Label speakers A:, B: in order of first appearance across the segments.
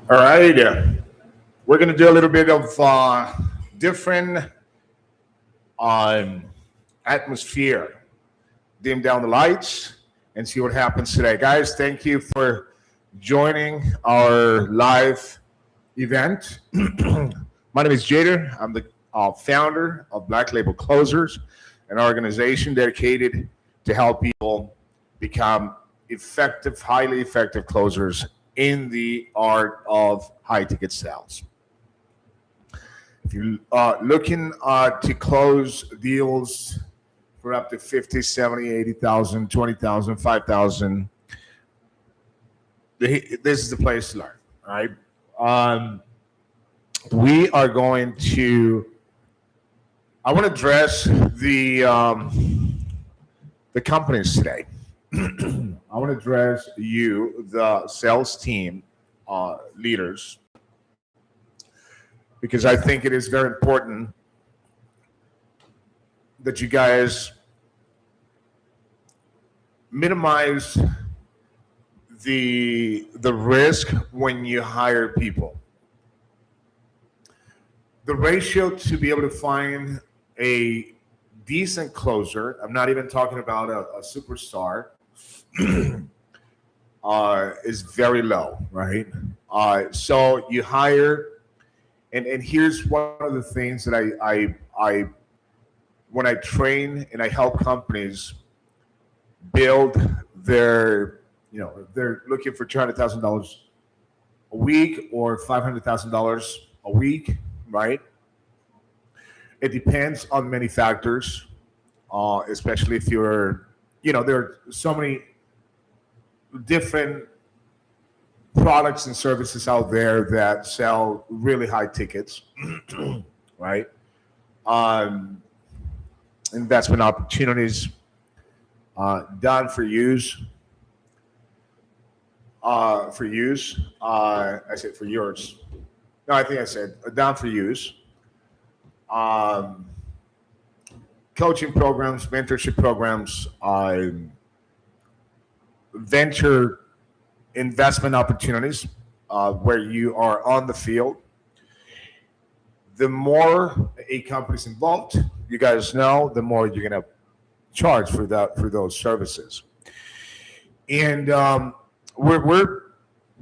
A: All right. We're going to do a little bit of different um, atmosphere. Dim down the lights and see what happens today. Guys, thank you for joining our live event. My name is Jader. I'm the founder of Black Label Closers, an organization dedicated to help people become effective, highly effective closers in the art of high ticket sales. If you're looking to close deals for up to 50, 70, 80,000, 20,000, 5,000, this is the place to learn, all right? We are going to, I want to address the companies today. I want to address you, the sales team leaders, because I think it is very important that you guys minimize the risk when you hire people. The ratio to be able to find a decent closer, I'm not even talking about a superstar, is very low, right? So you hire, and here's one of the things that I when I train and I help companies build their, they're looking for $200,000 a week or $500,000 a week, right? It depends on many factors, especially if you're, there are so many different products and services out there that sell really high tickets, right? Investment opportunities, done for use, I said for yours. No, I think I said down for use. Um, Coaching programs, mentorship programs, venture investment opportunities where you are on the field. The more a company's involved, you guys know, the more you're going to charge for those services. And we're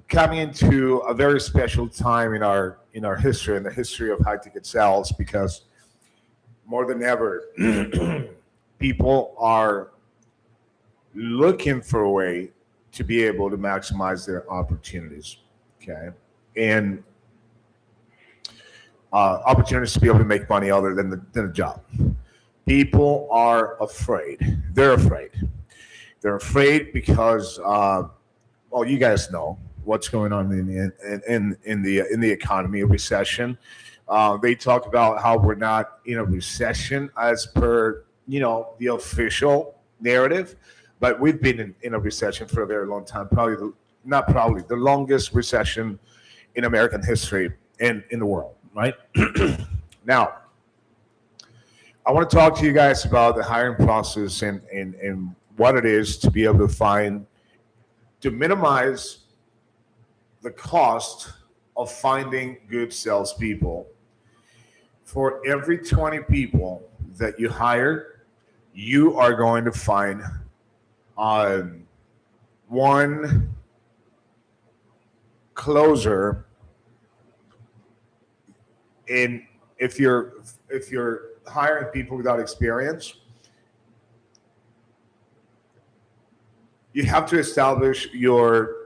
A: coming into a very special time in our history, in the history of high ticket sales, because more than ever, people are looking for a way to be able to maximize their opportunities. Okay, and opportunities to be able to make money other than a job. People are afraid. They're afraid. They're afraid because, well, you guys know what's going on in the economy, a recession. They talk about how we're not in a recession as per the official narrative, but we've been in a recession for a very long time. Probably the longest recession in American history and in the world, right? Now, I want to talk to you guys about the hiring process and what it is to be able to minimize the cost of finding good salespeople. For every 20 people that you hire, you are going to find one closer. And if you're hiring people without experience, you have to establish your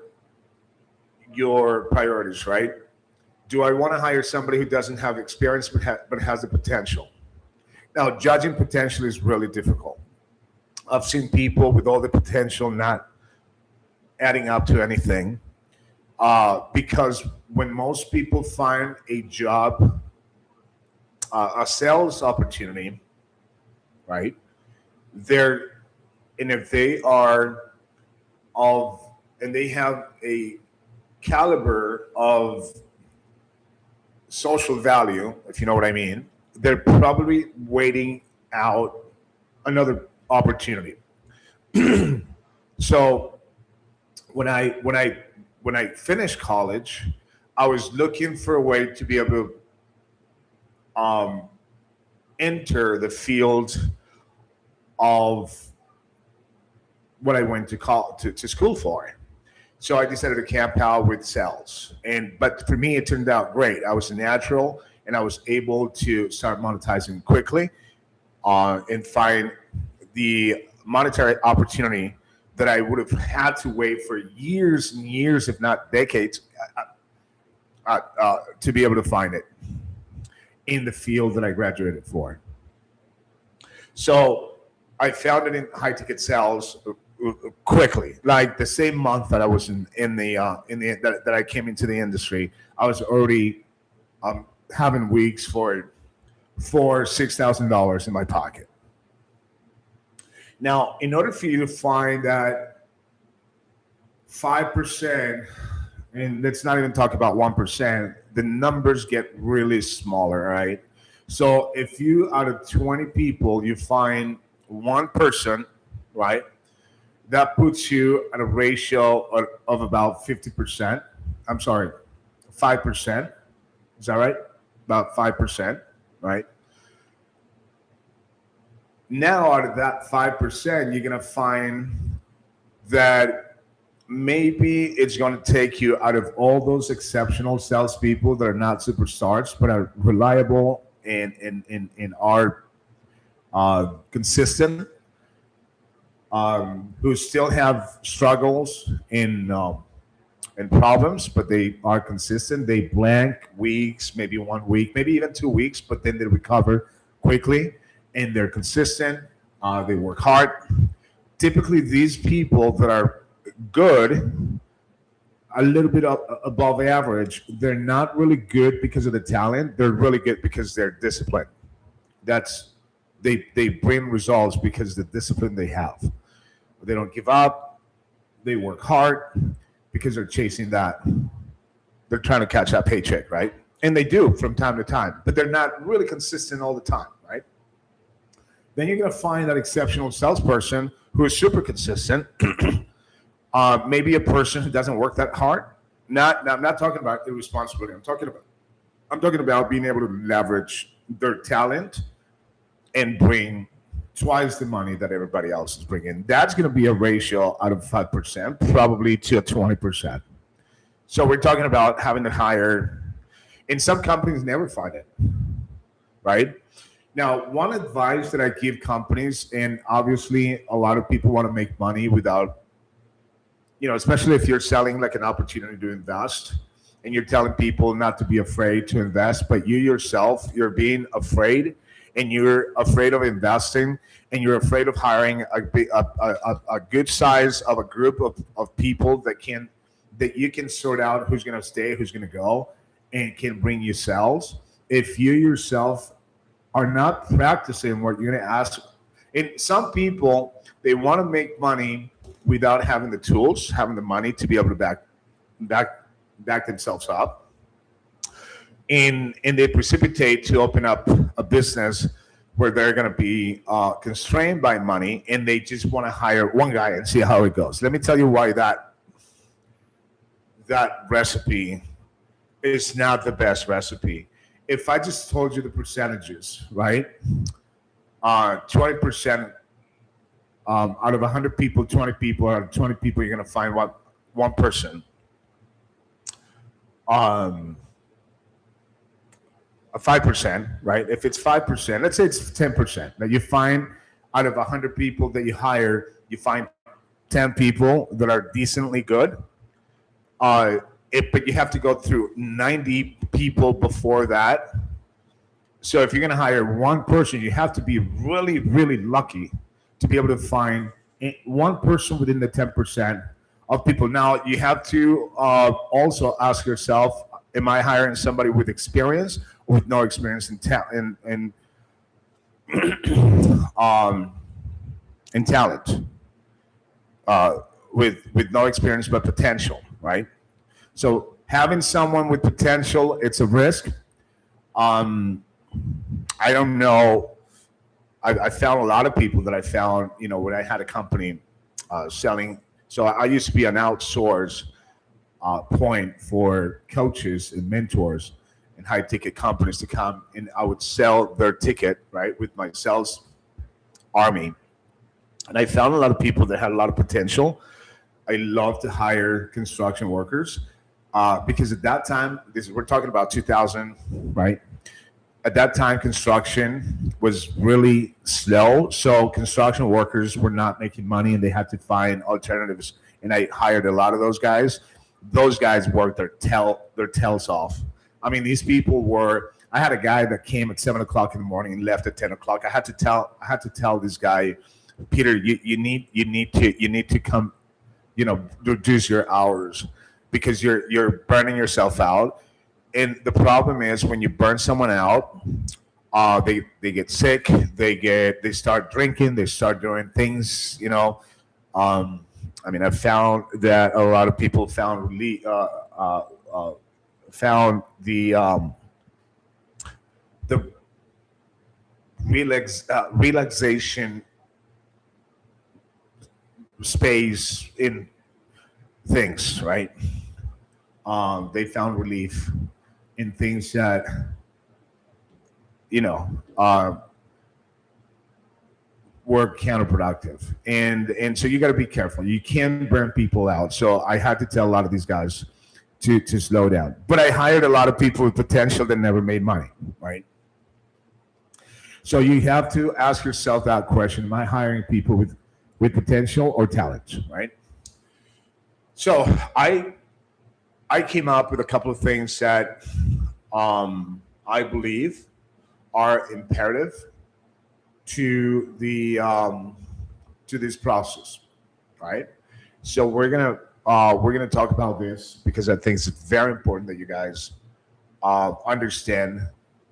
A: priorities, right? Do I want to hire somebody who doesn't have experience but has the potential? Now, judging potential is really difficult. I've seen people with all the potential not adding up to anything, because when most people find a job, a sales opportunity, right? If they are and they have a caliber of social value, if you know what I mean, they're probably waiting out another opportunity. So when I finished college, I was looking for a way to be able to enter the field of what I went to school for. So I decided to camp out with sales. But for me, it turned out great. I was a natural, and I was able to start monetizing quickly and find the monetary opportunity that I would have had to wait for years and years, if not decades, to be able to find it in the field that I graduated for. So I found it in high ticket sales quickly. Like the same month that I was that I came into the industry, I was already having weeks for $6,000 in my pocket. Now, in order for you to find that 5%, and let's not even talk about 1%, the numbers get really smaller, right? So if you, out of 20 people, you find one person, right, that puts you at a ratio of about 50%. I'm sorry, 5%. Is that right? About 5%, right? Now, out of that 5%, you're going to find that maybe it's going to take you out of all those exceptional salespeople that are not superstars, but are reliable and are consistent, who still have struggles and problems, but they are consistent. They blank weeks, maybe 1 week, maybe even 2 weeks, but then they recover quickly, and they're consistent. They work hard. Typically, these people that are good, a little bit above average, they're not really good because of the talent. They're really good because they're disciplined. That's they bring results because of the discipline they have. They don't give up. They work hard because they're chasing that. They're trying to catch that paycheck, right? And they do from time to time, but they're not really consistent all the time, right? Then you're going to find that exceptional salesperson who is super consistent. Maybe a person who doesn't work that hard. I'm not talking about irresponsibility. I'm talking about being able to leverage their talent and bring twice the money that everybody else is bringing. That's going to be a ratio out of 5%, probably to 20%. So we're talking about having to hire, and some companies never find it, right? Now, one advice that I give companies, and obviously a lot of people want to make money without, especially if you're selling like an opportunity to invest, and you're telling people not to be afraid to invest, but you yourself, you're being afraid, and you're afraid of investing, and you're afraid of hiring a good size of a group of people that you can sort out who's going to stay, who's going to go, and can bring you sales. If you yourself are not practicing what you're going to ask, and some people, they want to make money without having the tools, having the money to be able to back themselves up. And they precipitate to open up a business where they're going to be constrained by money, and they just want to hire one guy and see how it goes. Let me tell you why that recipe is not the best recipe. If I just told you the percentages, right? 20%, out of 100 people, 20 people, out of 20 people, you're going to find one person. A 5%, right? If it's 5%, let's say it's 10%. That you find out of 100 people that you hire, you find 10 people that are decently good. But you have to go through 90 people before that. So if you're going to hire one person, you have to be really, really lucky to be able to find one person within the 10% of people. Now, you have to also ask yourself, am I hiring somebody with experience or with no experience in talent? With no experience but potential, right? So having someone with potential, it's a risk. I don't know. I found a lot of people that I found, when I had a company selling. So I used to be an outsource point for coaches and mentors and high ticket companies to come, and I would sell their ticket, right, with my sales army. And I found a lot of people that had a lot of potential. I love to hire construction workers because at that time, we're talking about 2000, right? At that time, construction was really slow. So construction workers were not making money and they had to find alternatives. And I hired a lot of those guys. Those guys worked their tails off. I mean, these people were. I had a guy that came at 7 o'clock in the morning and left at 10 o'clock. I had to tell this guy, Peter, you need to come, reduce your hours because you're burning yourself out. And the problem is when you burn someone out, they get sick, they start drinking, they start doing things. I mean, I found that a lot of people found found the relaxation space in things, right? They found relief in things that you know uh, were counterproductive, and so you got to be careful. You can't burn people out. So I had to tell a lot of these guys to slow down. But I hired a lot of people with potential that never made money, right? So you have to ask yourself that question: am I hiring people with potential or talent, right? So I came up with a couple of things that I believe are imperative to the to this process, right? So we're gonna talk about this because I think it's very important that you guys understand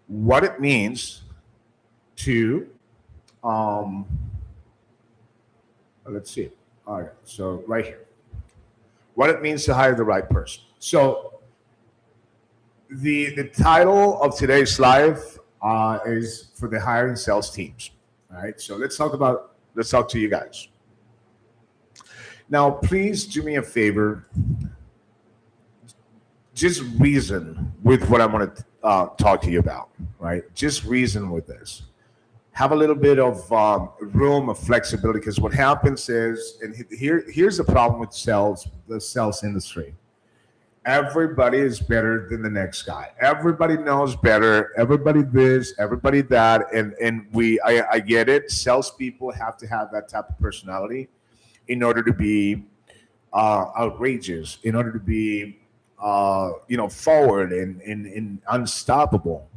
A: what it means to um, let's see. All right, so right here, what it means to hire the right person. So the title of today's live is for the hiring sales teams. All right, so let's talk to you guys now. Please do me a favor. Just reason with what I'm going to talk to you about. Right, just reason with this. Have a little bit of room of flexibility because what happens is, and here's the problem with the sales industry. Everybody is better than the next guy. Everybody knows better. Everybody this, everybody that, and I get it. Salespeople have to have that type of personality in order to be outrageous, in order to be forward and unstoppable.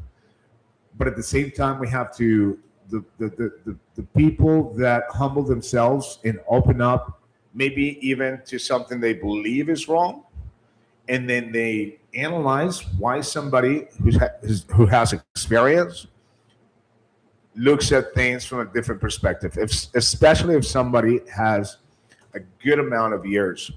A: But at the same time, we have to the people that humble themselves and open up, maybe even to something they believe is wrong, and then they analyze why somebody who has experience looks at things from a different perspective. Especially if somebody has a good amount of years,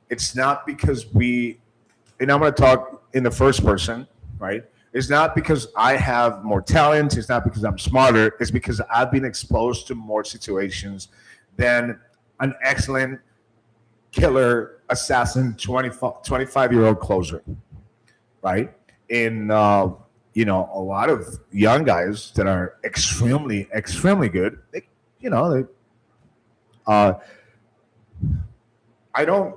A: it's not because and I'm going to talk in the first person, right? It's not because I have more talent. It's not because I'm smarter. It's because I've been exposed to more situations than an excellent killer assassin 25-year-old closer, right? And a lot of young guys that are extremely good. They uh, I don't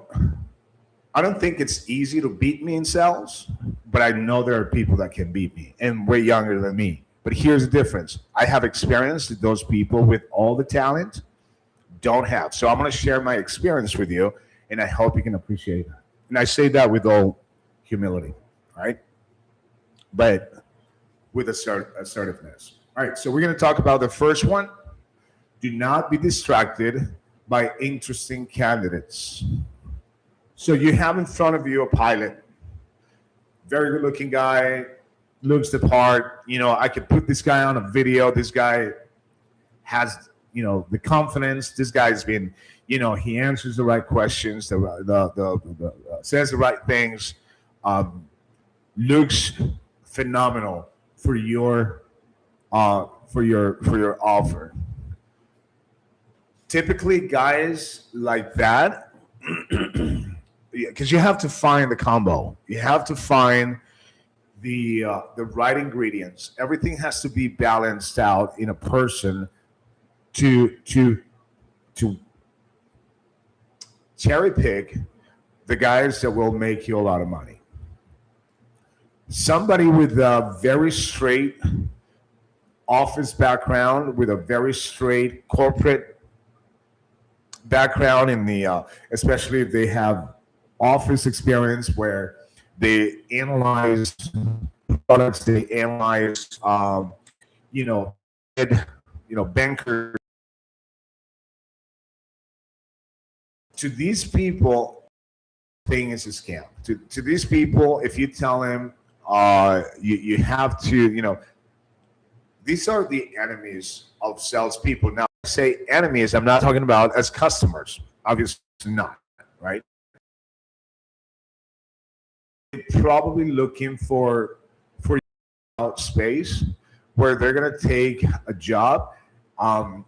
A: I don't think it's easy to beat me in sales, but I know there are people that can beat me and way younger than me. But here's the difference: I have experience that those people with all the talent don't have. So I'm going to share my experience with you, and I hope you can appreciate that. And I say that with all humility, right? But with assertiveness. All right, so we're going to talk about the first one. Do not be distracted by interesting candidates. So you have in front of you a pilot, very good looking guy, looks the part. I could put this guy on a video. This guy has, the confidence. This guy's been, he answers the right questions, says the right things, looks phenomenal for your offer. Typically, guys like that because you have to find the combo. You have to find the right ingredients. Everything has to be balanced out in a person to cherry pick the guys that will make you a lot of money. Somebody with a very straight office background, with a very straight corporate background in the especially if they have office experience where they analyze products, they analyze you know bankers. To these people, thing is a scam. To these people, if you tell them you have to, these are the enemies of salespeople. Now, I say enemies, I'm not talking about as customers. Obviously not, right? They're probably looking for space where they're gonna take a job.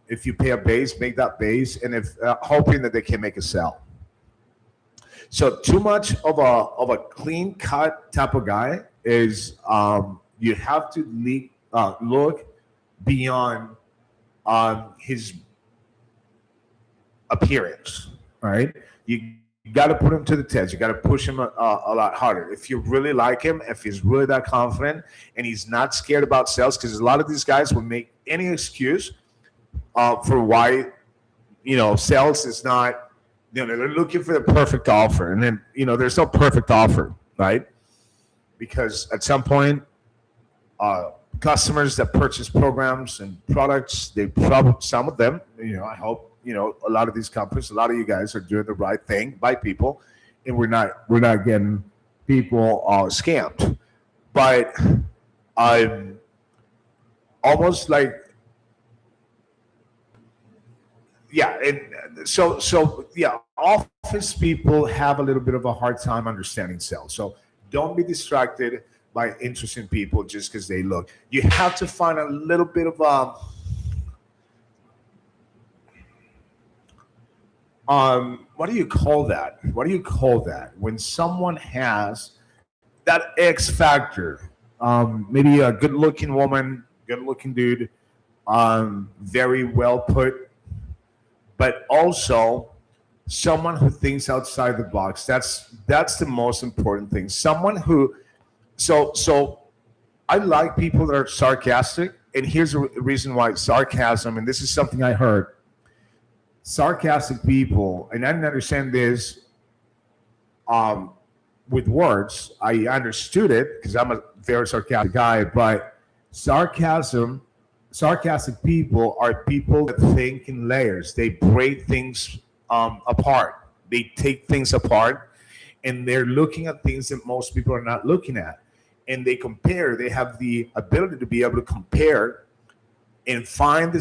A: If you pay a base, make that base, and if hoping that they can make a sell. So too much of a clean cut type of guy is you have to look beyond his appearance, right? You got to put him to the test. You got to push him a lot harder. If you really like him, if he's really that confident, and he's not scared about sales, because a lot of these guys will make any excuse for why sales is not. They're looking for the perfect offer, and then there's no perfect offer, right? Because at some point, customers that purchase programs and products, they probably some of them, I hope a lot of these companies, a lot of you guys are doing the right thing by people, and we're not getting people scammed, but I'm almost like yeah, and so yeah, office people have a little bit of a hard time understanding sales. So don't be distracted by interesting people just because they look. You have to find a little bit of what do you call that? What do you call that when someone has that X factor? Maybe a good-looking woman, good-looking dude, very well put, but also someone who thinks outside the box. That's the most important thing. Someone who so I like people that are sarcastic, and here's a reason why sarcasm. And this is something I heard. Sarcastic people, and I didn't understand this um, with words. I understood it because I'm a very sarcastic guy, but sarcasm sarcastic people are people that think in layers. They break things apart. They take things apart, and they're looking at things that most people are not looking at. And they compare. They have the ability to be able to compare and find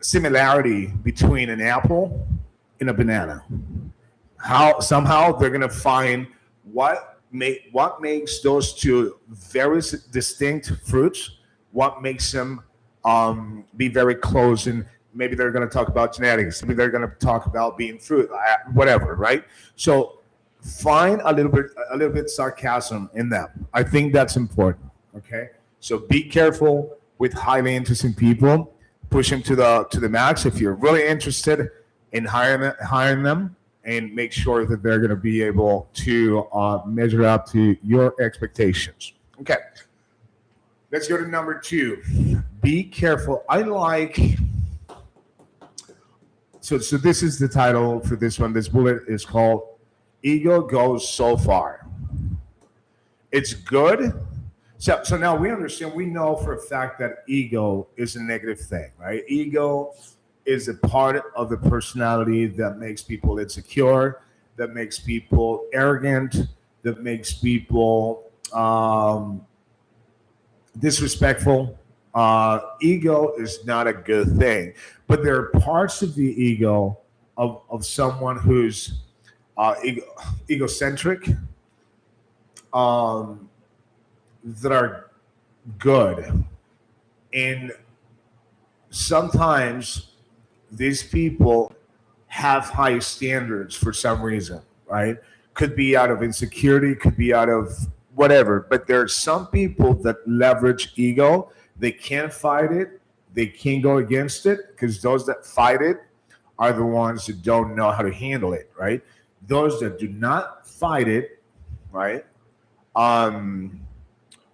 A: similarity between an apple and a banana. How somehow they're gonna find what makes those two very distinct fruits, what makes them be very close, and maybe they're going to talk about genetics, maybe they're going to talk about being fruit, whatever, right? So find a little bit sarcasm in them. I think that's important. Okay, so be careful with highly interesting people. Push them to the max if you're really interested in hiring them, and make sure that they're going to be able to measure up to your expectations. Okay, let's go to number 2. Be careful. I like. So this is the title for this one. This bullet is called "Ego Goes So Far." It's good. So now we understand. We know for a fact that ego is a negative thing, right? Ego is a part of the personality that makes people insecure, that makes people arrogant, that makes people disrespectful. Ego is not a good thing, but there are parts of the ego of someone who's egocentric that are good. And sometimes these people have high standards for some reason, right? Could be out of insecurity, could be out of whatever. But there are some people that leverage ego. They can't fight it. They can't go against it because those that fight it are the ones that don't know how to handle it, right? Those that do not fight it, right, um,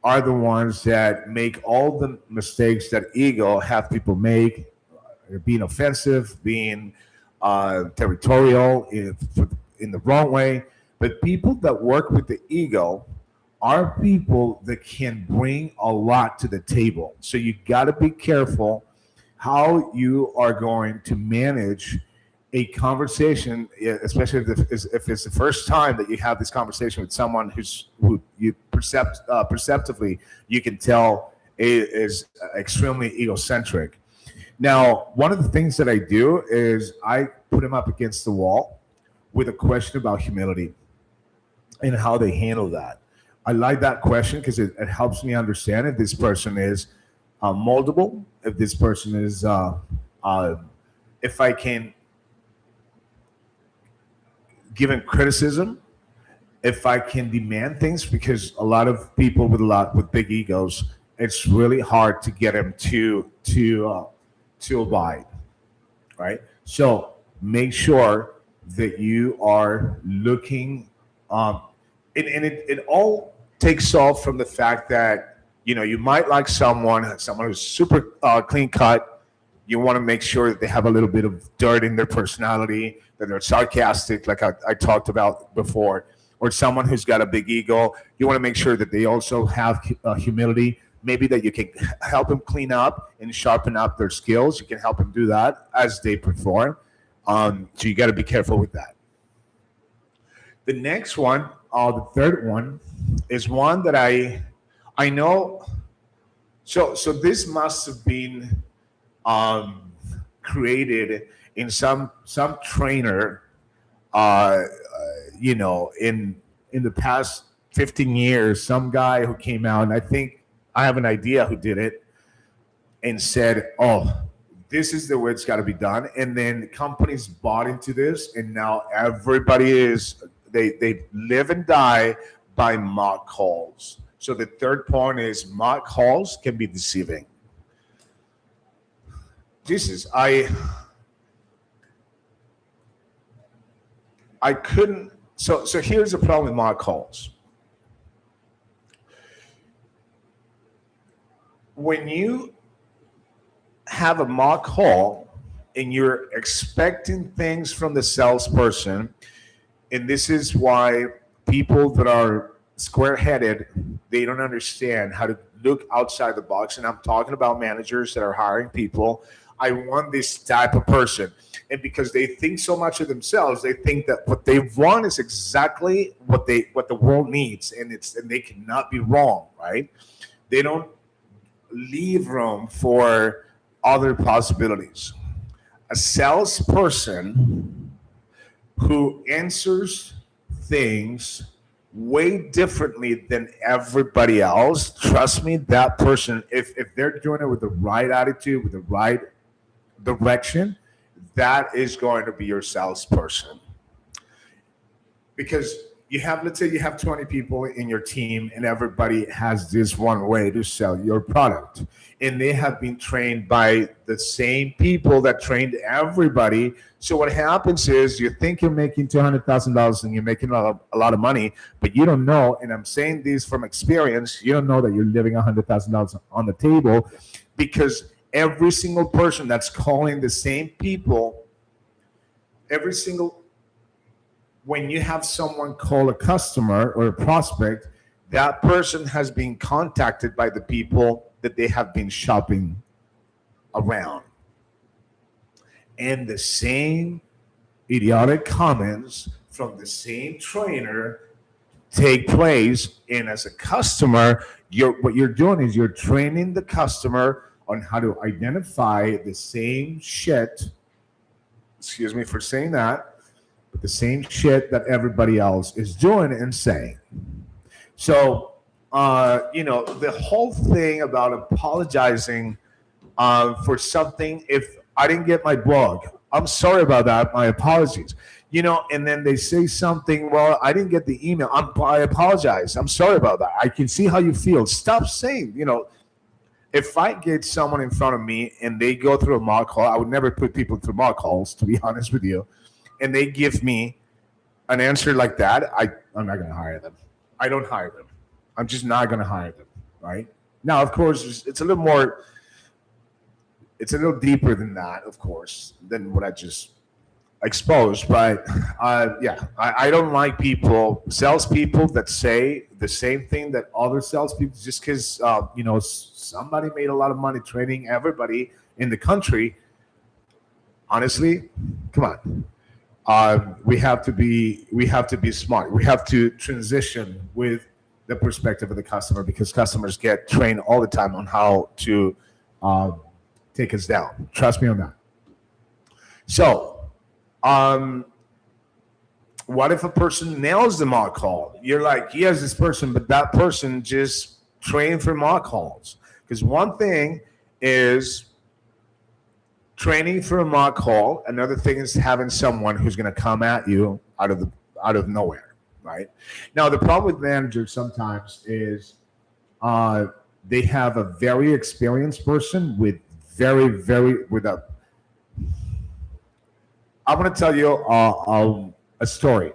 A: are the ones that make all the mistakes that ego have people make, being offensive, being territorial in the wrong way. But people that work with the ego are people that can bring a lot to the table. So you got to be careful how you are going to manage a conversation, especially if it's the first time that you have this conversation with someone who you perceptively you can tell is extremely egocentric. Now, one of the things that I do is I put him up against the wall with a question about humility and how they handle that. I like that question because it helps me understand if this person is moldable, if this person is, if I can give him criticism, if I can demand things, because a lot of people with big egos, it's really hard to get them to abide, right? So make sure that you are looking, and it all takes off from the fact that you might like someone who's super clean cut. You want to make sure that they have a little bit of dirt in their personality, that they're sarcastic, like I talked about before, or someone who's got a big ego. You want to make sure that they also have humility. Maybe that you can help them clean up and sharpen up their skills. You can help them do that as they perform. So you got to be careful with that. The next one, the third one, is one that I know. So this must have been created in some trainer, in the past 15 years. Some guy who came out, and I think I have an idea who did it, and said, "Oh, this is the way it's got to be done." And then companies bought into this, and now everybody they live and die by mock calls. So the third point is mock calls can be deceiving. Jesus, I couldn't. So here's the problem with mock calls. When you have a mock call and you're expecting things from the salesperson, and this is why people that are square-headed, they don't understand how to look outside the box. And I'm talking about managers that are hiring people. I want this type of person. And because they think so much of themselves, they think that what they want is exactly what the world needs, and they cannot be wrong, right? They don't leave room for other possibilities. A salesperson who answers things way differently than everybody else, trust me, that person, if they're doing it with the right attitude, with the right direction, that is going to be your salesperson. Because let's say you have 20 people in your team, and everybody has this one way to sell your product. And they have been trained by the same people that trained everybody. So what happens is you think you're making $200,000 and you're making a lot of money, but you don't know, and I'm saying this from experience, you don't know that you're leaving $100,000 on the table, because every single person that's calling the same people, when you have someone call a customer or a prospect, that person has been contacted by the people that they have been shopping around. And the same idiotic comments from the same trainer take place. And as a customer, what you're doing is you're training the customer on how to identify the same shit, excuse me for saying that, but the same shit that everybody else is doing and saying. So, the whole thing about apologizing for something, if I didn't get my book, I'm sorry about that. My apologies. And then they say something, well, I didn't get the email. I apologize. I'm sorry about that. I can see how you feel. Stop saying, if I get someone in front of me and they go through a mock call, I would never put people through mock calls, to be honest with you, and they give me an answer like that, I'm not going to hire them. I don't hire them. I'm just not going to hire them, right? Now, of course, it's a little more, it's a little deeper than that, of course, than what I just exposed. But yeah, I don't like salespeople that say the same thing that other salespeople just because somebody made a lot of money training everybody in the country. Honestly, come on. We have to be smart. We have to transition with the perspective of the customer because customers get trained all the time on how to take us down. Trust me on that. So, um, what if a person nails the mock call? You're like, yes, this person, but that person just trained for mock calls. Because one thing is training for a mock call. Another thing is having someone who's going to come at you out of nowhere, right? Now, the problem with managers sometimes is they have a very experienced person with very, very with a. I'm going to tell you a story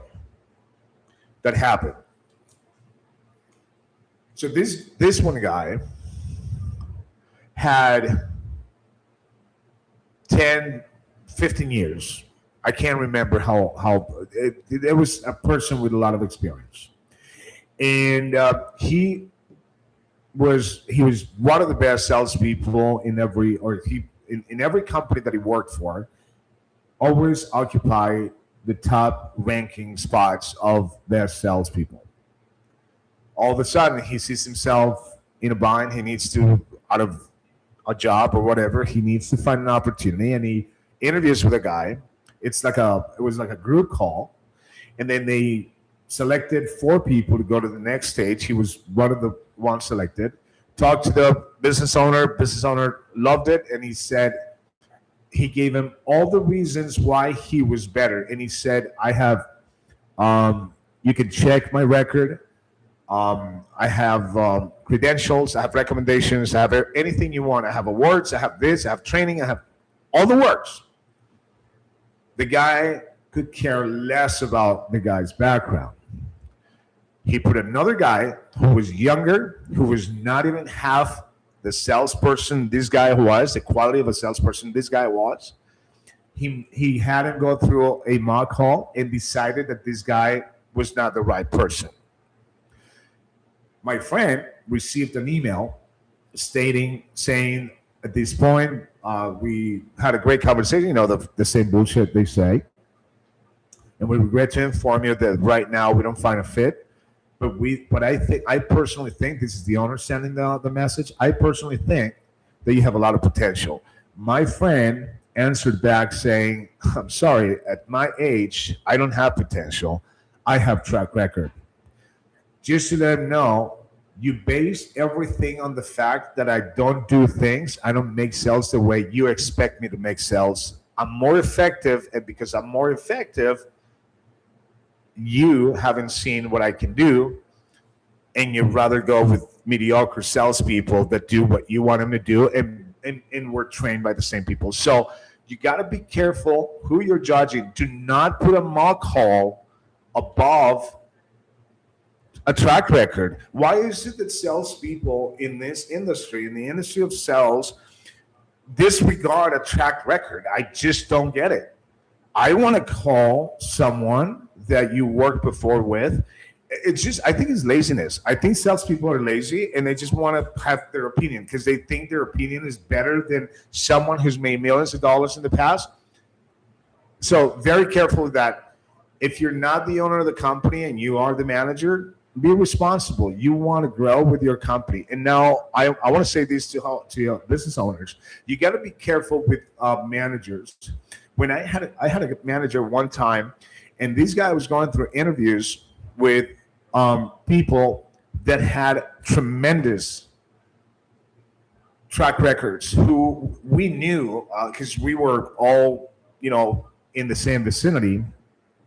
A: that happened. So this one guy had 10, 15 years. I can't remember how it was a person with a lot of experience, and he was one of the best salespeople in every company that he worked for. Always occupy the top ranking spots of best salespeople. All of a sudden, he sees himself in a bind. He needs to out of a job or whatever. He needs to find an opportunity, and he interviews with a guy. It was like a group call, and then they selected four people to go to the next stage. He was one of the ones selected. Talked to the business owner. Business owner loved it, and he gave him all the reasons why he was better, and he said, "I have, you can check my record. I have credentials. I have recommendations. I have anything you want. I have awards. I have this. I have training. I have all the works." The guy could care less about the guy's background. He put another guy who was younger, who was not even half the salesperson this guy was, the quality of a salesperson this guy was. He had him go through a mock call and decided that this guy was not the right person. My friend received an email saying at this point, we had a great conversation, the same bullshit they say. And we regret to inform you that right now we don't find a fit. But I personally think this is the owner sending the message. I personally think that you have a lot of potential. My friend answered back saying, I'm sorry, at my age, I don't have potential. I have track record. Just to let him know, you base everything on the fact that I don't do things. I don't make sales the way you expect me to make sales. I'm more effective, and because I'm more effective, you haven't seen what I can do, and you'd rather go with mediocre salespeople that do what you want them to do, and we're trained by the same people. So you got to be careful who you're judging. Do not put a mock call above a track record. Why is it that salespeople in this industry, in the industry of sales, disregard a track record? I just don't get it. I want to call someone that you worked before with. I think it's laziness. I think salespeople are lazy and they just want to have their opinion because they think their opinion is better than someone who's made millions of dollars in the past. So very careful with that. If you're not the owner of the company and you are the manager, be responsible. You want to grow with your company. And now I want to say this to business owners. You got to be careful with managers. When I had a manager one time, and this guy was going through interviews with people that had tremendous track records who we knew because we were all in the same vicinity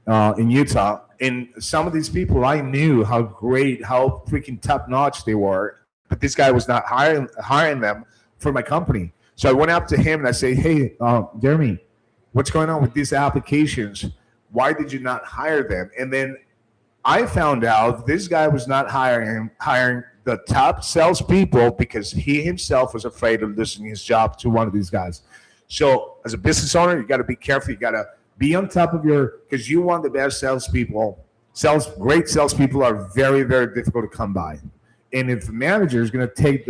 A: in Utah. And some of these people, I knew how great, how freaking top notch they were, but this guy was not hiring them for my company. So I went up to him and I say, "Hey, Jeremy, what's going on with these applications? Why did you not hire them?" And then I found out this guy was not hiring the top salespeople because he himself was afraid of losing his job to one of these guys. So as a business owner, you got to be careful. You got to be on top of because you want the best salespeople. Great salespeople are very, very difficult to come by. And if the manager is going to take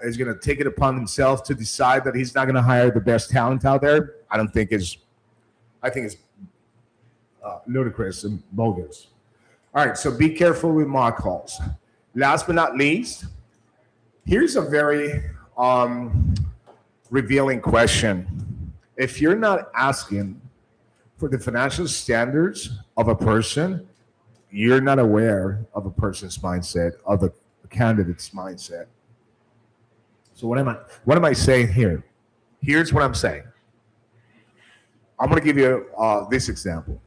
A: is going to take it upon himself to decide that he's not going to hire the best talent out there, I think it's ludicrous and bogus. All right, so be careful with mock calls. Last but not least, here's a very revealing question. If you're not asking for the financial standards of a person, you're not aware of a person's mindset, of a candidate's mindset. So what am I saying here? Here's what I'm saying. I'm going to give you this example.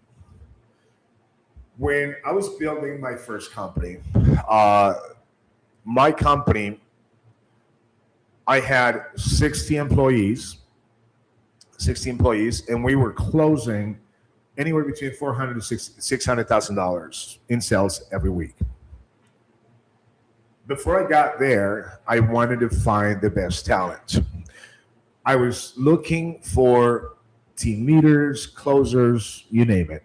A: When I was building my first company, my company, I had 60 employees, and we were closing anywhere between $400,000 to $600,000 in sales every week. Before I got there, I wanted to find the best talent. I was looking for team leaders, closers, you name it.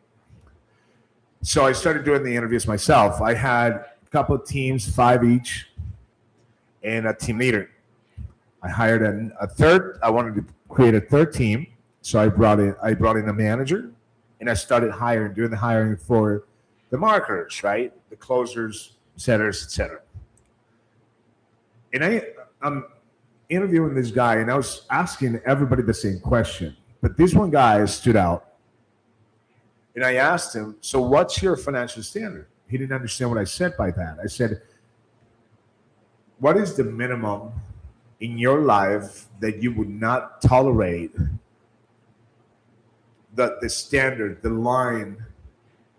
A: So I started doing the interviews myself. I had a couple of teams, 5 each, and a team leader. I hired a third. I wanted to create a third team, so I brought in a manager, and I started doing the hiring for the marketers, right? The closers, setters, etc. And I'm interviewing this guy, and I was asking everybody the same question, but this one guy stood out. And I asked him, "So what's your financial standard?" He didn't understand what I said by that. I said, "What is the minimum in your life that you would not tolerate the standard, the line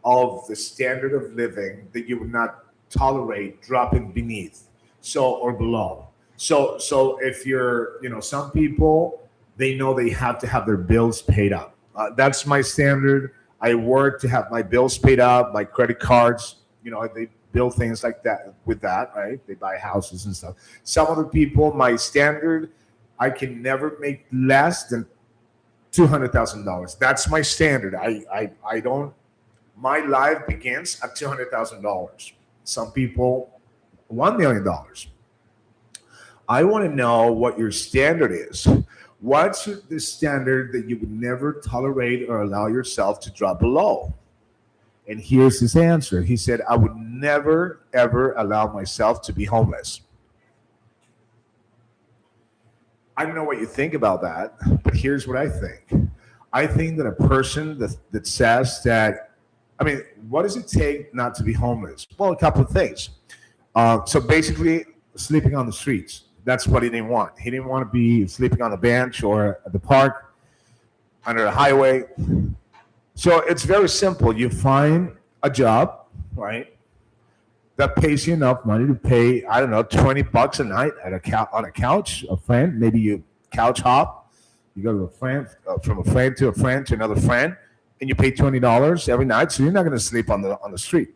A: of the standard of living that you would not tolerate dropping beneath, or below?" So if you're, some people, they know they have to have their bills paid up. That's my standard. I work to have my bills paid up, my credit cards, they build things like that with that, right? They buy houses and stuff. Some other people, my standard, I can never make less than $200,000. That's my standard. I don't, my life begins at $200,000. Some people, $1 million. I want to know what your standard is. What's the standard that you would never tolerate or allow yourself to drop below? And here's his answer. He said, "I would never, ever allow myself to be homeless." I don't know what you think about that, but here's what I think. I think that a person that says that, what does it take not to be homeless? Well, a couple of things. So basically, sleeping on the streets. That's what he didn't want. He didn't want to be sleeping on the bench or at the park, under the highway. So it's very simple. You find a job, right, that pays you enough money to pay, I don't know, $20 a night on a couch, a friend. Maybe you couch hop. You go to a friend, from a friend to another friend, and you pay $20 every night. So you're not going to sleep on the street.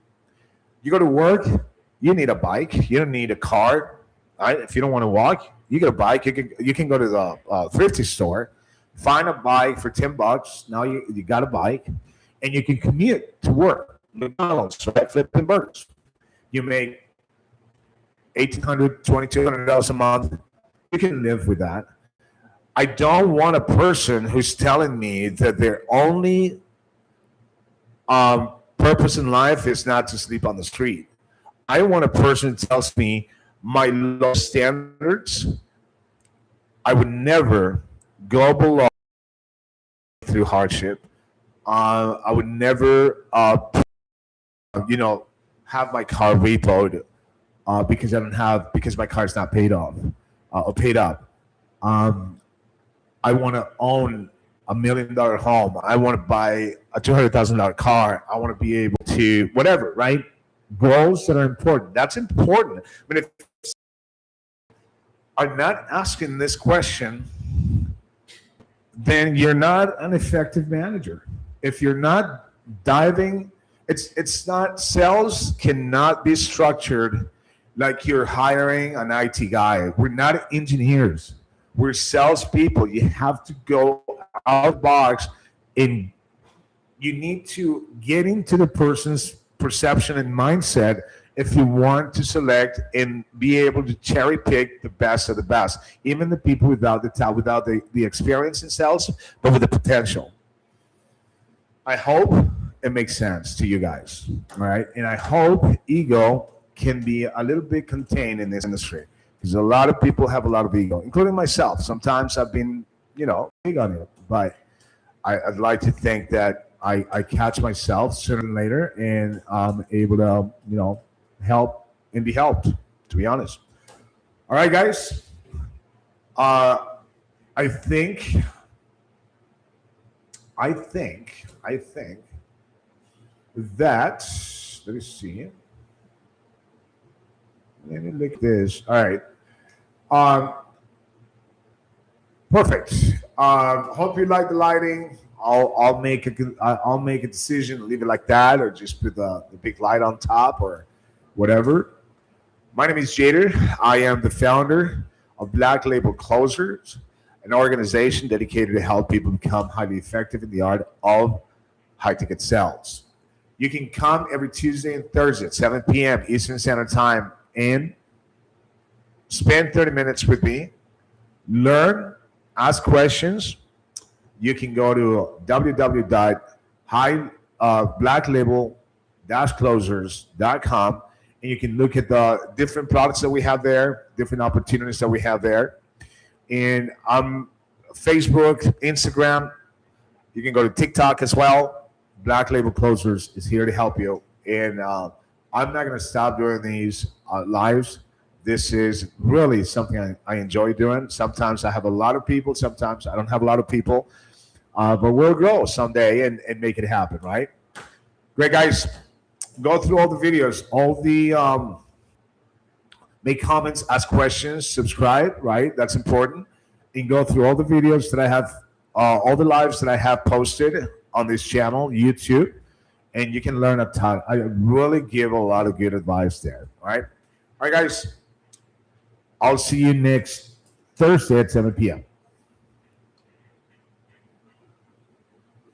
A: You go to work. You need a bike. You don't need a car. Right? If you don't want to walk, you get a bike. You can go to the thrifty store, find a bike for $10. Now you got a bike, and you can commute to work. McDonald's, right? Flipping burgers. You make $1,800, $2,200 a month. You can live with that. I don't want a person who's telling me that their only purpose in life is not to sleep on the street. I want a person who tells me my low standards, I would never go below through hardship. I would never, have my car repoed because my car's not paid off or paid up. I want to own $1 million home. I want to buy a $200,000 car. I want to be able to whatever, right? Goals that are important. That's important. I mean, if are not asking this question, then you're not an effective manager. If you're not diving, it's not sales cannot be structured like you're hiring an IT guy. We're not engineers. We're salespeople. You have to go out of the box and you need to get into the person's perception and mindset if you want to select and be able to cherry pick the best of the best, even the people without the talent, without the experience in sales, but with the potential. I hope it makes sense to you guys, all right? And I hope ego can be a little bit contained in this industry because a lot of people have a lot of ego, including myself. Sometimes I've been, big on it, but I'd like to think that I catch myself sooner than later and I'm able to, help and be helped, to be honest. All right, guys. Uh, I think, I think that, let me see. Let me look at this. All right. Um, Perfect. Hope you like the lighting. I'll make a decision, leave it like that, or just put the big light on top, or whatever. My name is Jader. I am the founder of Black Label Closers, an organization dedicated to help people become highly effective in the art of high ticket sales. You can come every Tuesday and Thursday at 7 p.m. Eastern Standard Time and spend 30 minutes with me, learn, ask questions. You can go to www.blacklabel-closers.com and you can look at the different products that we have there, different opportunities that we have there. And Facebook, Instagram, you can go to TikTok as well. Black Label Closers is here to help you. And I'm not going to stop doing these lives. This is really something I enjoy doing. Sometimes I have a lot of people. Sometimes I don't have a lot of people. But we'll grow someday and make it happen, right? Great, guys. Go through all the videos, all the make comments, ask questions, subscribe, right? That's important. And go through all the videos that I have, all the lives that I have posted on this channel, YouTube, and you can learn a ton. I really give a lot of good advice there, all right? All right, guys. I'll see you next Thursday at 7 p.m.